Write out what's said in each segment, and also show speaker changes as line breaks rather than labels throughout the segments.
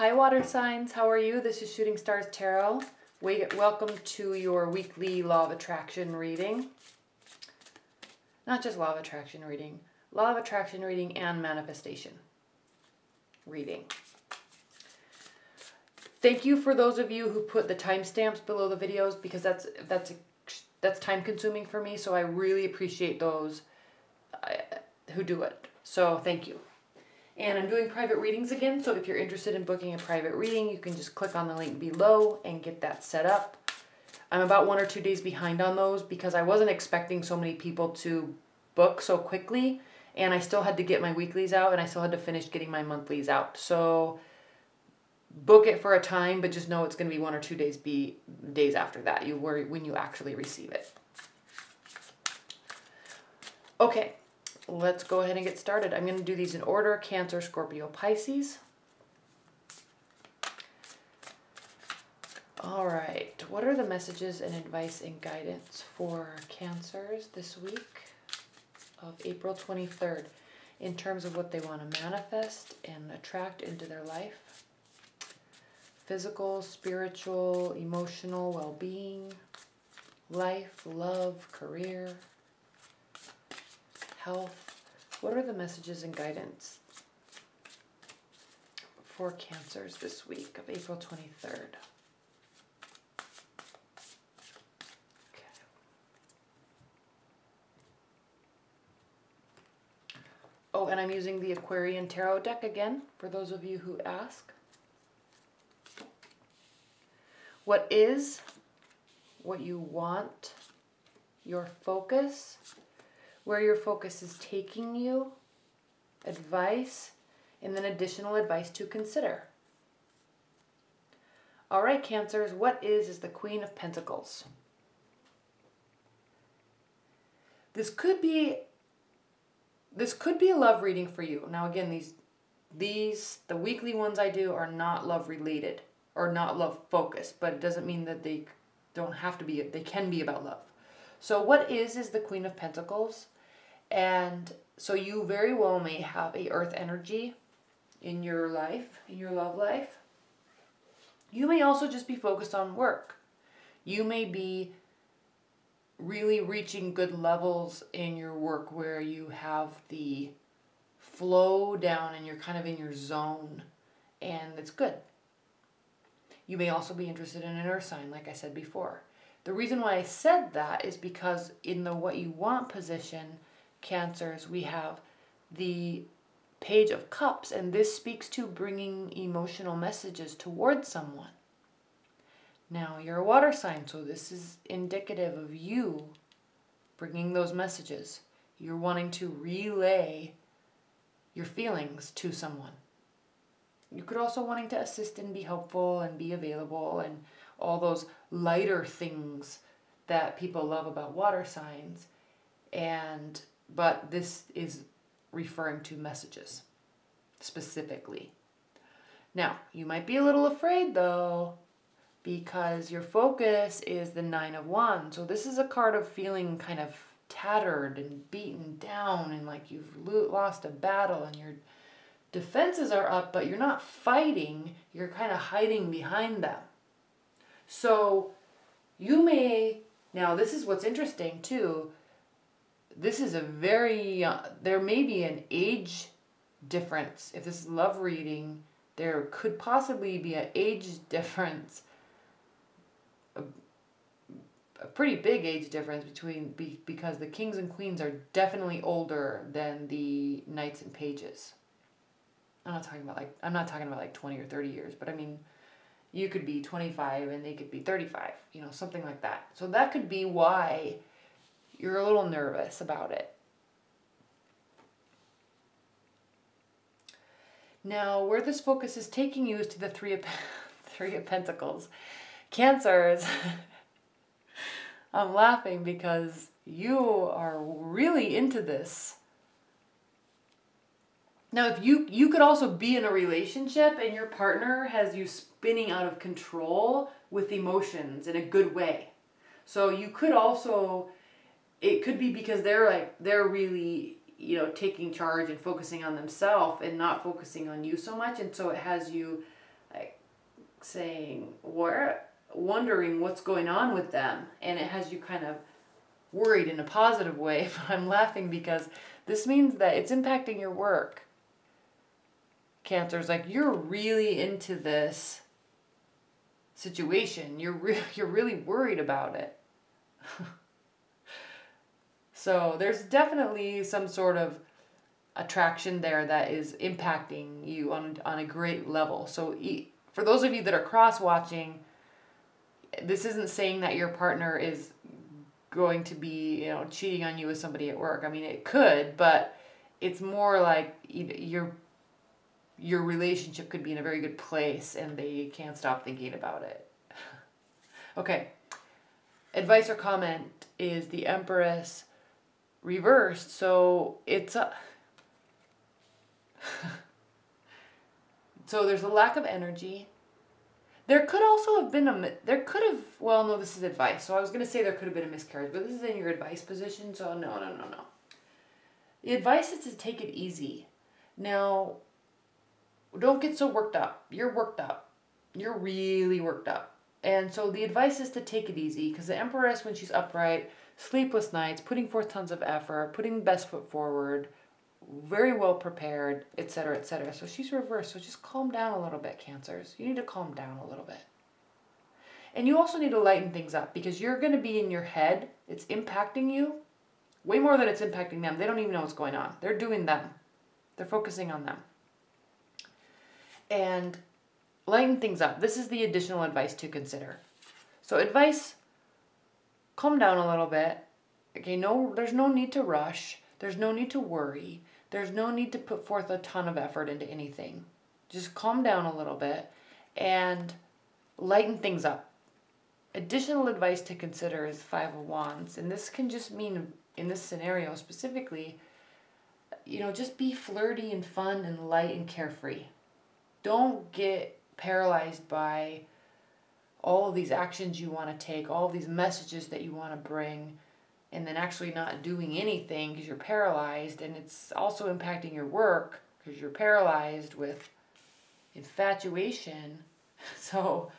Hi water signs, how are you? This is Shooting Stars Tarot. Welcome to your weekly Law of Attraction reading. Not just Law of Attraction reading. Law of Attraction reading and Manifestation reading. Thank you for those of you who put the timestamps below the videos, because that's time consuming for me, so I really appreciate those who do it. So thank you. And I'm doing private readings again, so if you're interested in booking a private reading, you can just click on the link below and get that set up. I'm about 1 or 2 days behind on those because I wasn't expecting so many people to book so quickly, and I still had to get my weeklies out, and I still had to finish getting my monthlies out. So book it for a time, but just know it's going to be 1 or 2 days after that when you actually receive it. Okay. Let's go ahead and get started. I'm going to do these in order: Cancer, Scorpio, Pisces. All right. What are the messages and advice and guidance for Cancers this week of April 23rd in terms of what they want to manifest and attract into their life? Physical, spiritual, emotional well-being, life, love, career, health. What are the messages and guidance for Cancers this week of April 23rd? Okay. Oh, and I'm using the Aquarian Tarot deck again, for those of you who ask. What is, what you want, your focus, where your focus is taking you, advice, and then additional advice to consider. All right, Cancers, what is the Queen of Pentacles. This could be a love reading for you. Now again, the weekly ones I do are not love related or not love focused, but it doesn't mean that they don't have to be, they can be about love. So what is the Queen of Pentacles? And so you very well may have a earth energy in your life, in your love life. You may also just be focused on work. You may be really reaching good levels in your work where you have the flow down and you're kind of in your zone, and it's good. You may also be interested in an earth sign, like I said before. The reason why I said that is because in the what you want position, Cancers, we have the Page of Cups, and this speaks to bringing emotional messages towards someone. Now, you're a water sign, so this is indicative of you bringing those messages. You're wanting to relay your feelings to someone. You could also wanting to assist and be helpful and be available and all those lighter things that people love about water signs. But this is referring to messages specifically. Now, you might be a little afraid though, because your focus is the Nine of Wands. So this is a card of feeling kind of tattered and beaten down and like you've lost a battle and your defenses are up, but you're not fighting, you're kind of hiding behind them. So you may, now this is what's interesting too, this is a very, there may be an age difference. If this is love reading, there could possibly be an age difference, a pretty big age difference because the kings and queens are definitely older than the knights and pages. I'm not talking about like 20 or 30 years, but I mean, you could be 25 and they could be 35, something like that. So that could be why you're a little nervous about it. Now, where this focus is taking you is to the Three of Pentacles. Cancers, I'm laughing because you are really into this. Now, if you could also be in a relationship and your partner has you spinning out of control with emotions in a good way. So you could also, it could be because they're really you know, taking charge and focusing on themselves and not focusing on you so much. And so it has you like saying, wondering what's going on with them. And it has you kind of worried in a positive way. But I'm laughing because this means that it's impacting your work. Cancer's like, you're really into this situation. You're really worried about it. So there's definitely some sort of attraction there that is impacting you on a great level. So for those of you that are cross-watching, this isn't saying that your partner is going to be, cheating on you with somebody at work. I mean, it could, but it's more like your relationship could be in a very good place and they can't stop thinking about it. Okay. Advice or comment is the Empress reversed. So it's so there's a lack of energy. There could also have been well, no, this is advice. So I was going to say there could have been a miscarriage, but this is in your advice position. So no. The advice is to take it easy. Now, don't get so worked up. You're worked up. You're really worked up. And so the advice is to take it easy, because the Empress, when she's upright, sleepless nights, putting forth tons of effort, putting the best foot forward, very well prepared, etc., etc. So she's reversed. So just calm down a little bit, Cancers. You need to calm down a little bit. And you also need to lighten things up, because you're going to be in your head. It's impacting you way more than it's impacting them. They don't even know what's going on. They're doing them. They're focusing on them. And lighten things up. This is the additional advice to consider. So advice, calm down a little bit. Okay, there's no need to rush. There's no need to worry. There's no need to put forth a ton of effort into anything. Just calm down a little bit and lighten things up. Additional advice to consider is Five of Wands. And this can just mean, in this scenario specifically, just be flirty and fun and light and carefree. Don't get paralyzed by all of these actions you want to take, all of these messages that you want to bring, and then actually not doing anything because you're paralyzed. And it's also impacting your work because you're paralyzed with infatuation. So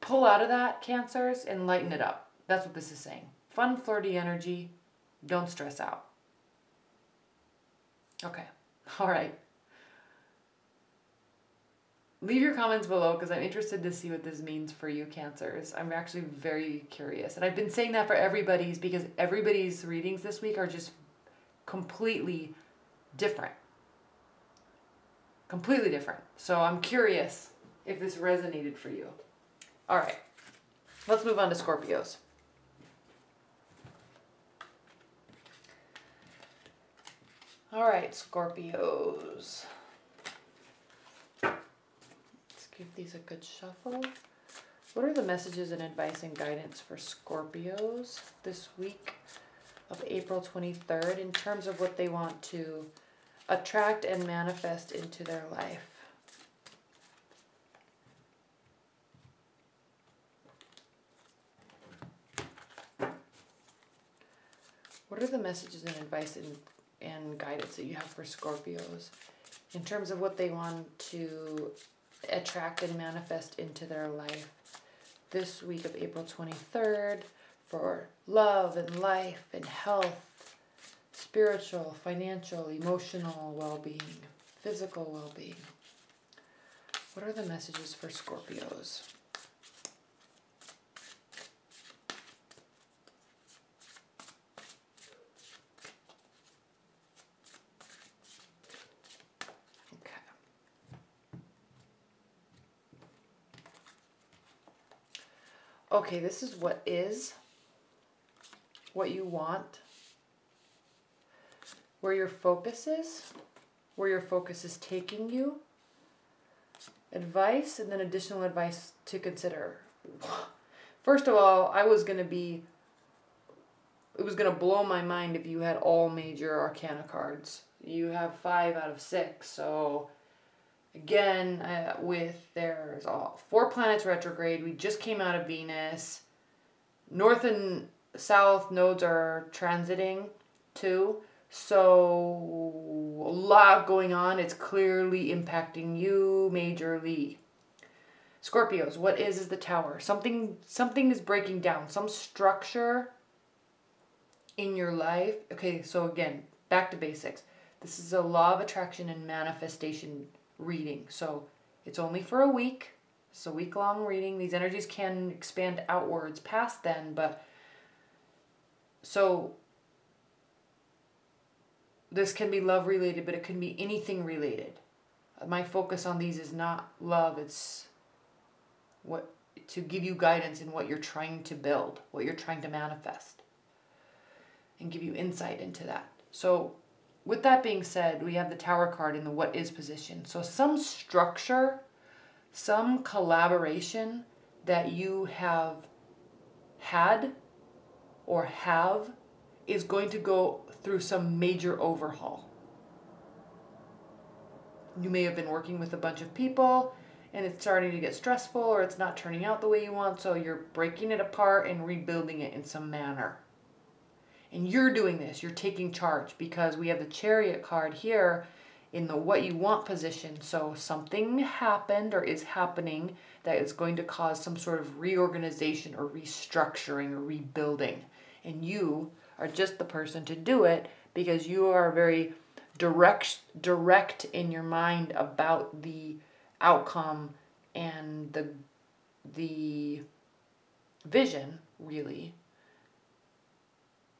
pull out of that, Cancers, and lighten it up. That's what this is saying. Fun, flirty energy. Don't stress out. Okay. All right. Leave your comments below, because I'm interested to see what this means for you, Cancers. I'm actually very curious. And I've been saying that for everybody's, because everybody's readings this week are just completely different. Completely different. So I'm curious if this resonated for you. All right. Let's move on to Scorpios. All right, Scorpios. Let's give these a good shuffle. What are the messages and advice and guidance for Scorpios this week of April 23rd in terms of what they want to attract and manifest into their life? What are the messages and advice and guidance that you have for Scorpios in terms of what they want to attract and manifest into their life this week of April 23rd for love and life and health, spiritual, financial, emotional well-being, physical well-being? What are the messages for Scorpios? Okay, this is what you want, where your focus is taking you, advice, and then additional advice to consider. First of all, it was going to blow my mind if you had all major arcana cards. You have 5 out of 6, so again, there's 4 planets retrograde. We just came out of Venus. North and South nodes are transiting too. So a lot going on. It's clearly impacting you majorly. Scorpios, what is the Tower? Something is breaking down. Some structure in your life. Okay, so again, back to basics. This is a law of attraction and manifestation reading. So it's only for a week. It's a week-long reading. These energies can expand outwards past then, but so this can be love related, but it can be anything related. My focus on these is not love. It's what to give you guidance in what you're trying to build, what you're trying to manifest, and give you insight into that. So with that being said, we have the Tower card in the what is position. So some structure, some collaboration that you have had or have is going to go through some major overhaul. You may have been working with a bunch of people and it's starting to get stressful, or it's not turning out the way you want, so you're breaking it apart and rebuilding it in some manner. And you're doing this, you're taking charge, because we have the Chariot card here in the what you want position. So something happened or is happening that is going to cause some sort of reorganization or restructuring or rebuilding. And you are just the person to do it, because you are very direct in your mind about the outcome and the vision, really,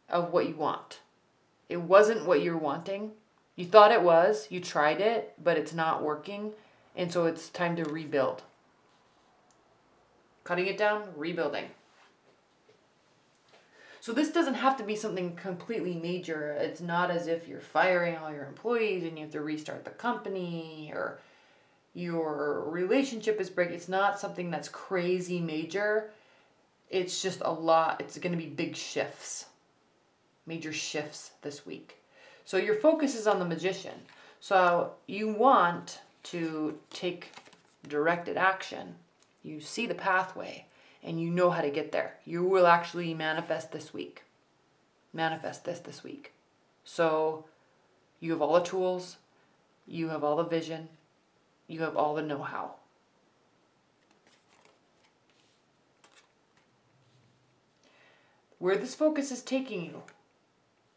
of what you want. It wasn't what you're wanting. You thought it was, you tried it, but it's not working, and so it's time to rebuild. Cutting it down, rebuilding. So this doesn't have to be something completely major. It's not as if you're firing all your employees and you have to restart the company, or your relationship is breaking. It's not something that's crazy major. It's just a lot. It's going to be big shifts. Major shifts this week. So your focus is on the Magician. So you want to take directed action. You see the pathway and you know how to get there. You will actually manifest this week. Manifest this week. So you have all the tools. You have all the vision. You have all the know-how. Where this focus is taking you,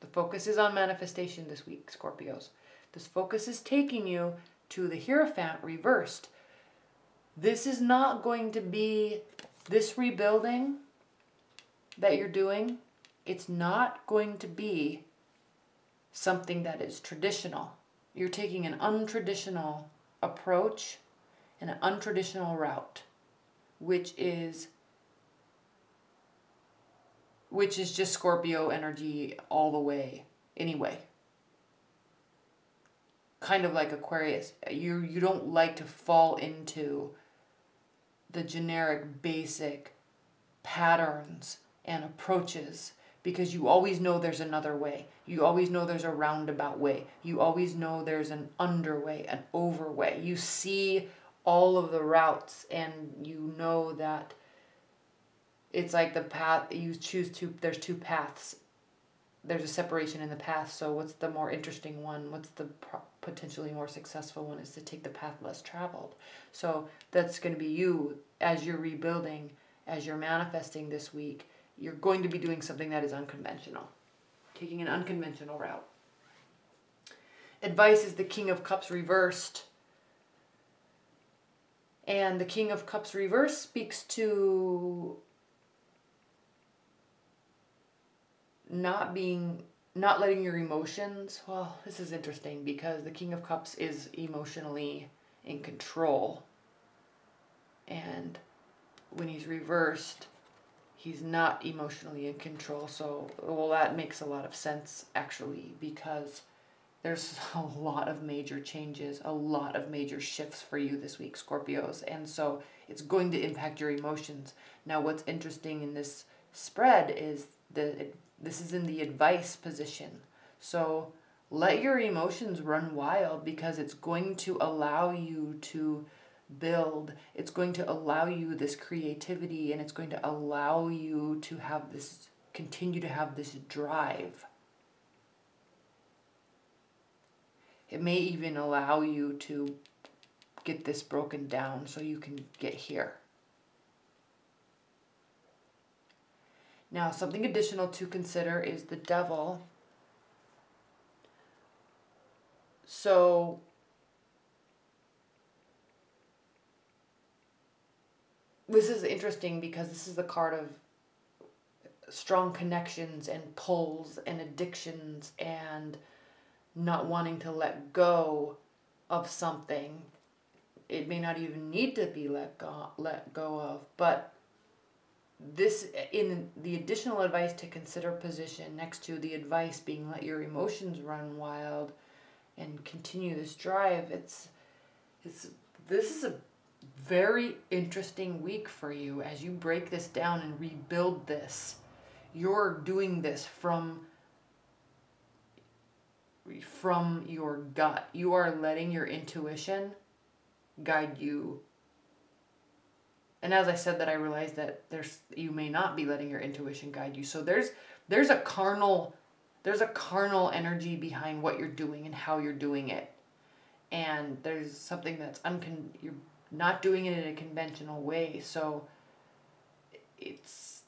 the focus is on manifestation this week, Scorpios. This focus is taking you to the Hierophant reversed. This is not going to be, this rebuilding that you're doing, it's not going to be something that is traditional. You're taking an untraditional approach and an untraditional route, which is just Scorpio energy all the way anyway. Kind of like Aquarius. You don't like to fall into the generic basic patterns and approaches, because you always know there's another way. You always know there's a roundabout way. You always know there's an underway, an overway. You see all of the routes and you know that it's like the path, you choose there's two paths. There's a separation in the path, so what's the more interesting one? What's the potentially more successful one is to take the path less traveled. So that's going to be you as you're rebuilding, as you're manifesting this week. You're going to be doing something that is unconventional, taking an unconventional route. Advice is the King of Cups reversed. And the King of Cups reversed speaks to not letting your emotions, well, this is interesting because the King of Cups is emotionally in control. And when he's reversed, he's not emotionally in control. So, well, that makes a lot of sense, actually, because there's a lot of major changes, a lot of major shifts for you this week, Scorpios. And so it's going to impact your emotions. Now, what's interesting in this spread is this is in the advice position. So let your emotions run wild, because it's going to allow you to build. It's going to allow you this creativity, and it's going to allow you to have this, continue to have this drive. It may even allow you to get this broken down so you can get here. Now, something additional to consider is the devil. So, this is interesting because this is the card of strong connections and pulls and addictions and not wanting to let go of something. It may not even need to be let go of, but this, in the additional advice to consider position next to the advice being let your emotions run wild and continue this drive, this is a very interesting week for you as you break this down and rebuild this. You're doing this from your gut. You are letting your intuition guide you. And as I said that, I realized that you may not be letting your intuition guide you. So there's a carnal energy behind what you're doing and how you're doing it. And there's something that's you're not doing it in a conventional way. So it's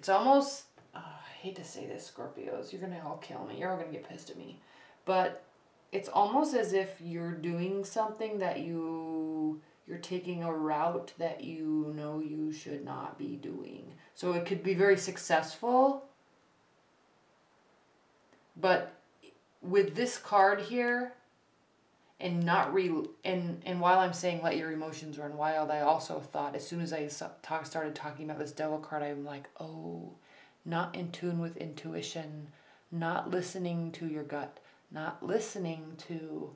almost, I hate to say this, Scorpios, you're going to all kill me. You're all going to get pissed at me. But it's almost as if you're doing something that you're taking a route that you know you should not be doing. So it could be very successful. But with this card here, and and while I'm saying let your emotions run wild, I also thought, as soon as I started talking about this devil card, I'm like, oh, not in tune with intuition, not listening to your gut, not listening to,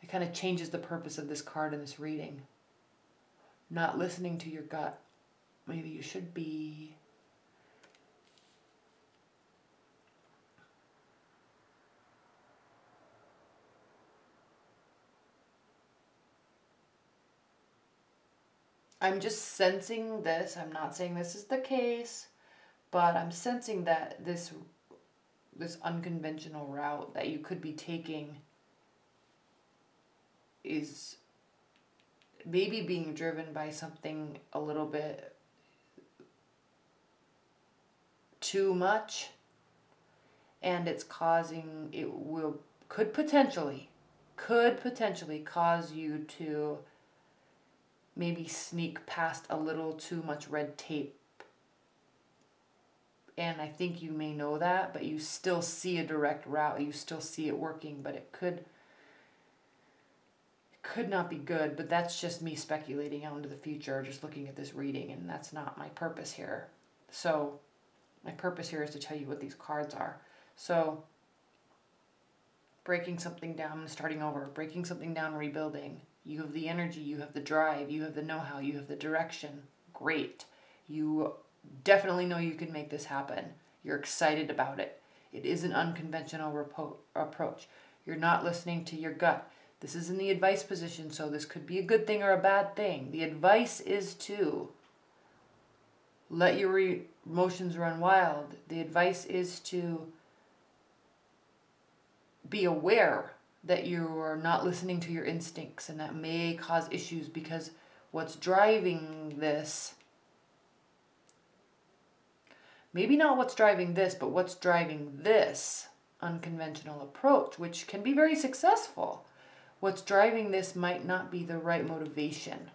it kind of changes the purpose of this card in this reading. Not listening to your gut. Maybe you should be. I'm just sensing this. I'm not saying this is the case, but I'm sensing that this unconventional route that you could be taking is maybe being driven by something a little bit too much, and could potentially cause you to maybe sneak past a little too much red tape. And I think you may know that, but you still see a direct route. You still see it working, but it could not be good. But that's just me speculating out into the future, just looking at this reading, and that's not my purpose here. So my purpose here is to tell you what these cards are. So breaking something down and starting over, breaking something down, rebuilding. You have the energy, you have the drive, you have the know-how, you have the direction. Great. You definitely know you can make this happen. You're excited about it. It is an unconventional approach. You're not listening to your gut. This is in the advice position, so this could be a good thing or a bad thing. The advice is to let your emotions run wild. The advice is to be aware that you are not listening to your instincts, and that may cause issues because what's driving this, maybe not what's driving this, but what's driving this unconventional approach, which can be very successful. What's driving this might not be the right motivation.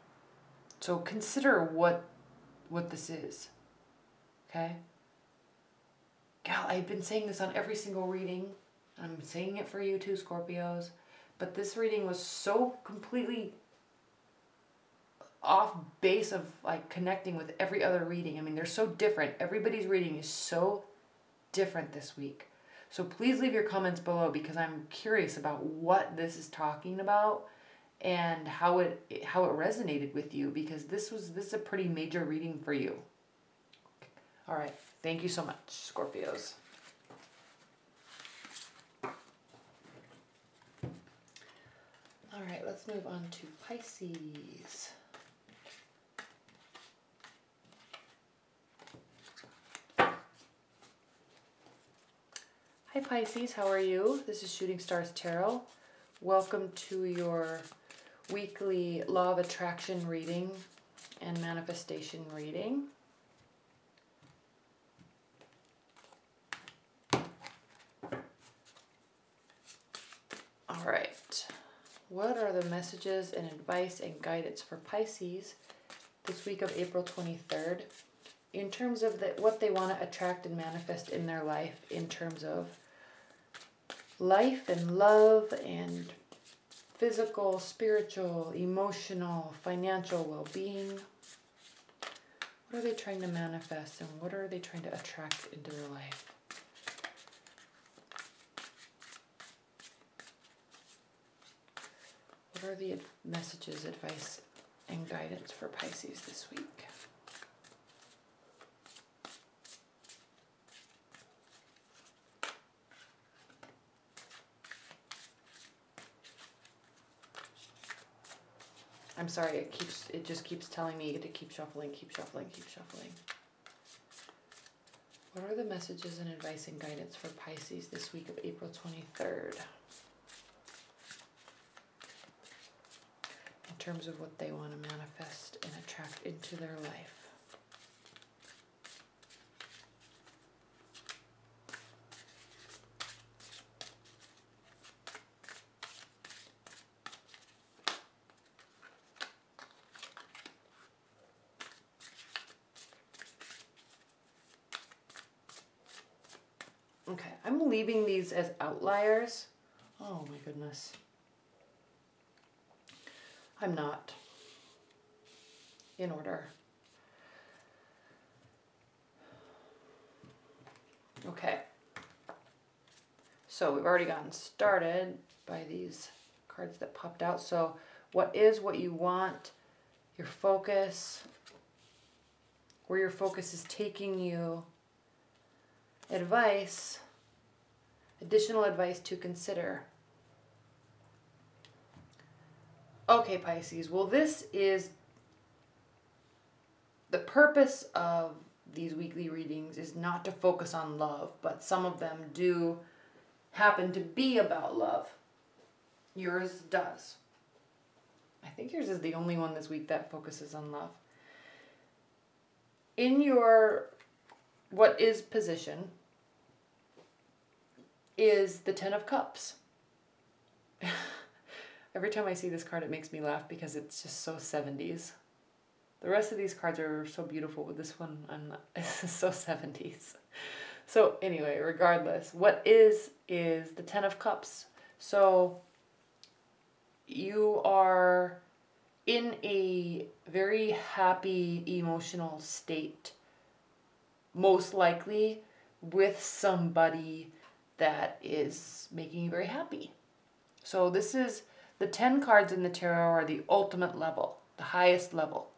So consider what this is. Okay? Gal, I've been saying this on every single reading. I'm saying it for you too, Scorpios. But this reading was so completely off base of like connecting with every other reading. I mean, they're so different. Everybody's reading is so different this week. So please leave your comments below because I'm curious about what this is talking about and how it resonated with you, because this is a pretty major reading for you. All right. Thank you so much, Scorpios. All right, let's move on to Pisces. Hi Pisces, how are you? This is Shooting Stars Tarot. Welcome to your weekly Law of Attraction reading and manifestation reading. All right. What are the messages and advice and guidance for Pisces this week of April 23rd in terms of what they want to attract and manifest in their life, in terms of life and love and physical, spiritual, emotional, financial well-being? What are they trying to manifest and what are they trying to attract into their life? What are the messages, advice, and guidance for Pisces this week? I'm sorry, it just keeps telling me to keep shuffling, keep shuffling, keep shuffling. What are the messages and advice and guidance for Pisces this week of April 23rd? In terms of what they want to manifest and attract into their life. Okay, I'm leaving these as outliers. Oh my goodness. I'm not. In order. Okay. So we've already gotten started by these cards that popped out. So what is what you want, your focus, where your focus is taking you, advice, additional advice to consider. Okay, Pisces, well, this is the purpose of these weekly readings is not to focus on love, but some of them do happen to be about love. Yours does. I think yours is the only one this week that focuses on love. In your what is position is the Ten of Cups. Every time I see this card, it makes me laugh because it's just so 70s. The rest of these cards are so beautiful, but this one, it's so 70s. So anyway, regardless, what is the Ten of Cups. So you are in a very happy emotional state, most likely with somebody that is making you very happy. So this is, the 10 cards in the tarot are the ultimate level, the highest level.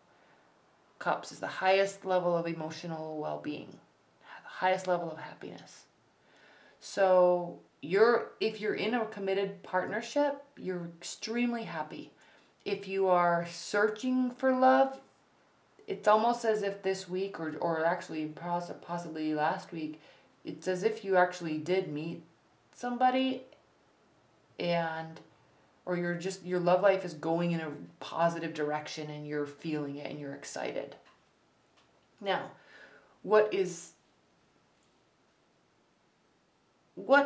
Cups is the highest level of emotional well-being, the highest level of happiness. So if you're in a committed partnership, you're extremely happy. If you are searching for love, it's almost as if this week, or actually possibly last week, it's as if you actually did meet somebody or your love life is going in a positive direction and you're feeling it and you're excited. Now, what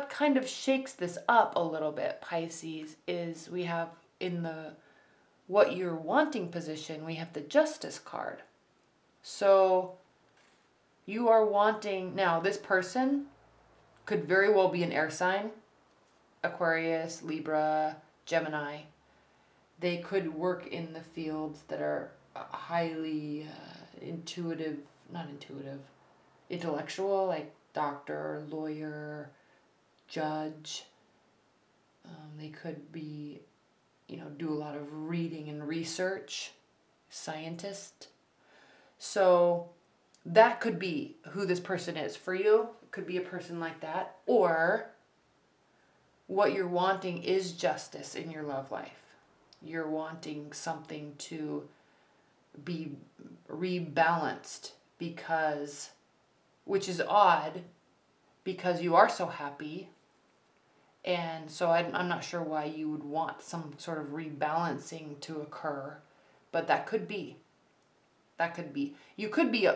kind of shakes this up a little bit, Pisces, is we have in the what you're wanting position, we have the Justice card. So you are wanting, now this person could very well be an air sign, Aquarius, Libra, Gemini. They could work in the fields that are highly intellectual, like doctor, lawyer, judge. They could be, do a lot of reading and research, scientist. So that could be who this person is for you. It could be a person like that. Or what you're wanting is justice in your love life. You're wanting something to be rebalanced which is odd because you are so happy And so I'm not sure why you would want some sort of rebalancing to occur, but that could be. That could be. You could be,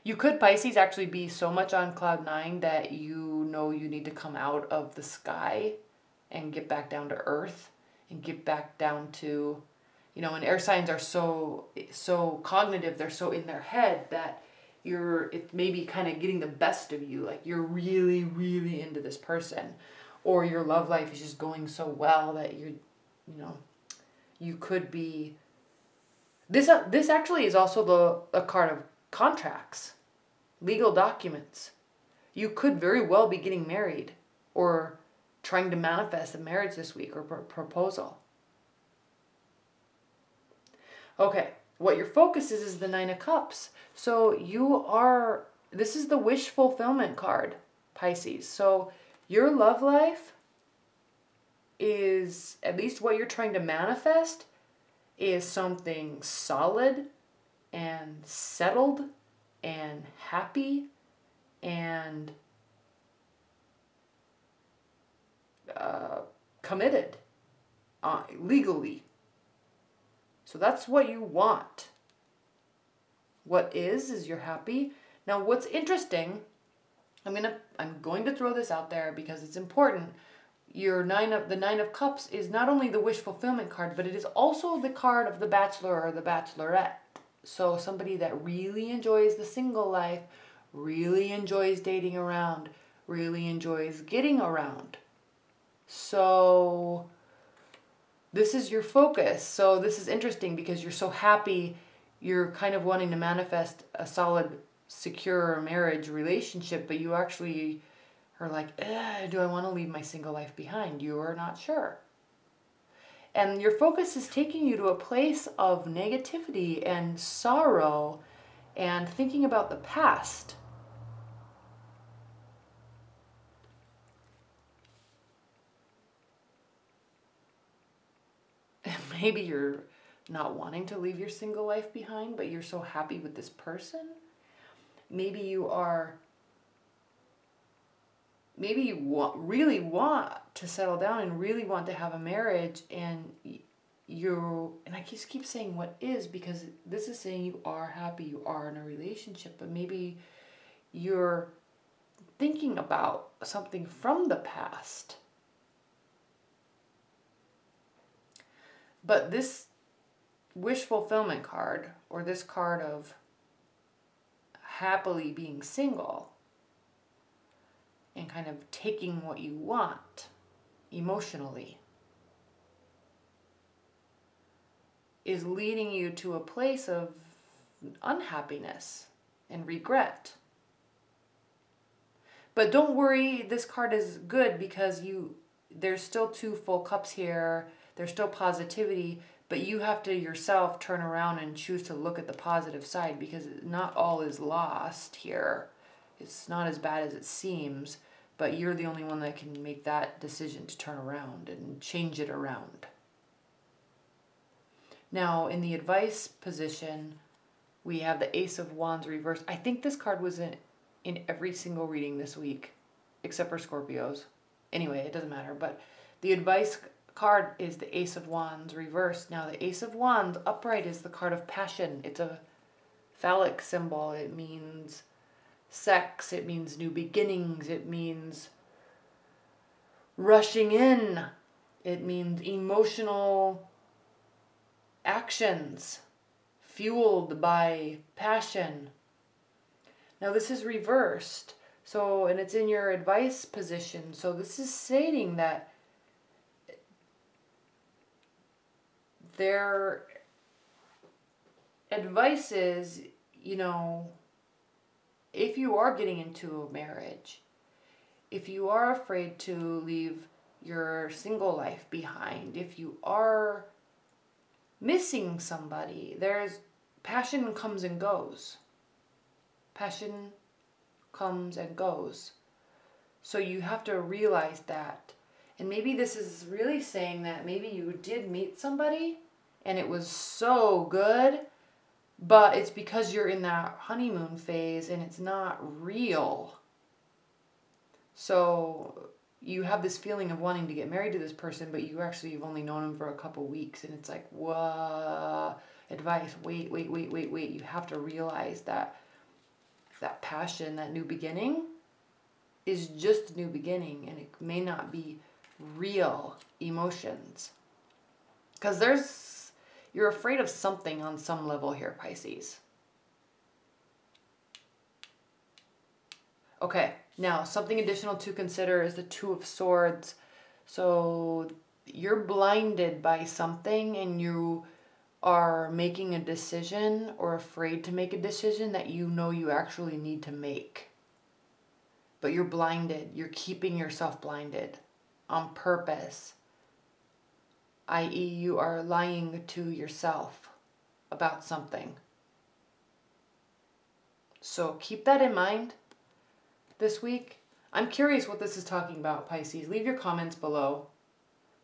you could, Pisces, actually be so much on cloud nine that you know you need to come out of the sky and get back down to earth and get back down to, and air signs are so cognitive, they're so in their head that it may be kind of getting the best of you. Like you're really, really into this person, or your love life is just going so well that you could be. This actually is also a card of contracts, legal documents. You could very well be getting married or trying to manifest a marriage this week or proposal. Okay, what your focus is the Nine of Cups. So this is the wish fulfillment card, Pisces. So your love life is, at least what you're trying to manifest, is something solid and settled and happy and committed legally. So that's what you want. What is you're happy. Now what's interesting, I'm going to throw this out there because it's important. The Nine of Cups is not only the wish fulfillment card, but it is also the card of the bachelor or the bachelorette. So somebody that really enjoys the single life, really enjoys dating around, really enjoys getting around. So this is your focus. So this is interesting because you're so happy, you're kind of wanting to manifest a solid, secure marriage relationship, but you actually are like, do I want to leave my single life behind? You are not sure. And your focus is taking you to a place of negativity and sorrow and thinking about the past. Maybe you're not wanting to leave your single life behind, but you're so happy with this person. Maybe you really want to settle down and really want to have a marriage, and I just keep saying what is, because this is saying you are happy, you are in a relationship, but maybe you're thinking about something from the past. But this wish fulfillment card, or this card of happily being single and kind of taking what you want emotionally, is leading you to a place of unhappiness and regret. But don't worry, this card is good because there's still 2 full cups here. There's still positivity, but you have to yourself turn around and choose to look at the positive side, because not all is lost here. It's not as bad as it seems, but you're the only one that can make that decision to turn around and change it around. Now, in the advice position, we have the Ace of Wands reversed. I think this card was in every single reading this week, except for Scorpios. Anyway, it doesn't matter, but the advice card is the Ace of Wands reversed. Now, the Ace of Wands upright is the card of passion. It's a phallic symbol. It means sex. It means new beginnings. It means rushing in. It means emotional actions fueled by passion. Now, this is reversed. So, and it's in your advice position. So this is stating that their advice is, if you are getting into a marriage, if you are afraid to leave your single life behind, if you are missing somebody, passion comes and goes. Passion comes and goes. So you have to realize that. And maybe this is really saying that maybe you did meet somebody and it was so good, but it's because you're in that honeymoon phase and it's not real. So you have this feeling of wanting to get married to this person, but you've only known him for a couple weeks, and it's like, whoa, advice, wait. You have to realize that passion, that new beginning, is just a new beginning, and it may not be real emotions. Because you're afraid of something on some level here, Pisces. Okay, now something additional to consider is the Two of Swords. So you're blinded by something, and you are making a decision or afraid to make a decision that you know you actually need to make. But you're blinded. You're keeping yourself blinded on purpose. I.e., you are lying to yourself about something. So keep that in mind this week. I'm curious what this is talking about, Pisces. Leave your comments below,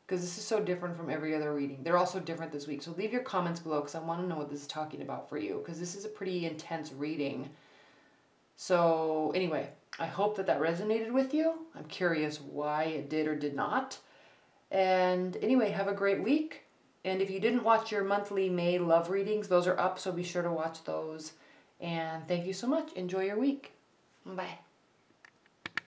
because this is so different from every other reading. They're also different this week. So leave your comments below, because I want to know what this is talking about for you, because this is a pretty intense reading. So anyway, I hope that resonated with you. I'm curious why it did or did not. And anyway, have a great week. And if you didn't watch your monthly May love readings, those are up, so be sure to watch those. And thank you so much. Enjoy your week. Bye.